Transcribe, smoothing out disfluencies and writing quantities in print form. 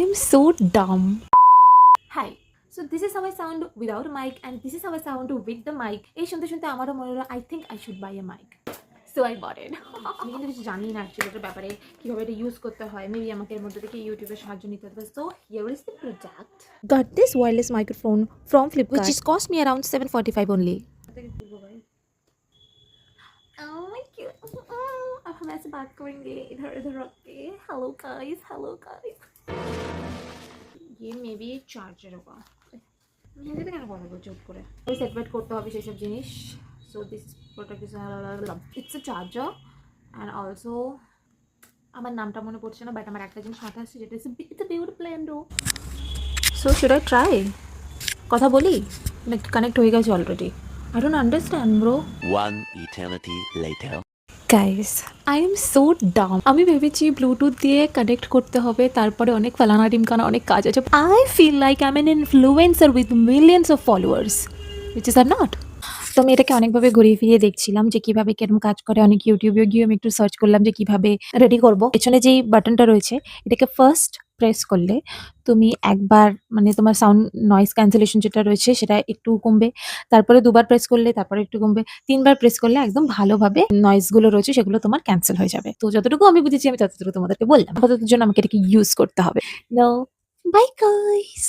am so dumb. Hi. So this is how I sound without a mic and this is how I sound with the mic. এই শুনতে শুনতে আমারও মনে হলো I think I should buy a mic. So I bought it. আমি কিন্তু কিছু জানি না অ্যাকচুয়ালি এটার ব্যাপারে কিভাবে এটা ইউজ করতে হয়। মেবি আমাকে এর মধ্যে থেকে ইউটিউবের সাহায্য নিতে হবে। So here is the product. Got this wireless microphone from Flipkart which is cost me around 745 only. Oh my god. अब हम ऐसे बात करेंगे इधर इधर रख के. Hello guys, hello guys. ये मे बी চার্জার होगा হিন্দিতে কেন কথা বলছি চুপ করে ওই সেটমেট করতে হবে সেই সব জিনিস so this product is it's a charger and also আমার নামটা মনে পড়ছে না বাট আমার একটা জিনিস মাথায় আসছে যেটা ইটস আ বিউটিফুল প্ল্যান্ডো সো শুড আই ট্রাই কথা বলি নাকি কানেক্ট হয়ে গেছে already I don't understand bro One eternity later. Guys I am so dumb আমি ভেবেছি ব্লুটুথ দিয়ে কানেক্ট করতে হবে তারপরে অনেক ফালানা টিমকানা অনেক কাজ আছে I feel like I am an influencer with millions of followers which is আর নট তো আমি এটাকে অনেকভাবে ঘুরিয়ে ফিরিয়ে দেখছিলাম যে কিভাবে কিরকম কাজ করে অনেক ইউটিউবে গিয়ে আমি একটু সার্চ করলাম যে কিভাবে রেডি করব পেছনে যেই বাটনটা রয়েছে এটাকে ফার্স্ট প্রেস করলে তুমি একবার মানে তোমার সাউন্ড নয়েজ ক্যান্সেলেশন যেটা রয়েছে সেটা একটু কমবে তারপরে দুবার প্রেস করলে তারপরে একটু কমবে তিনবার প্রেস করলে একদম ভালোভাবে নয়েজগুলো রয়েছে সেগুলো তোমার ক্যান্সেল হয়ে যাবে তো যতটুকু আমি বুঝেছি আমি ততটুকু তোমাদেরকে বললাম আপাতত জন্য আমাকে এটাকে ইউজ করতে হবে নো বাই গাইস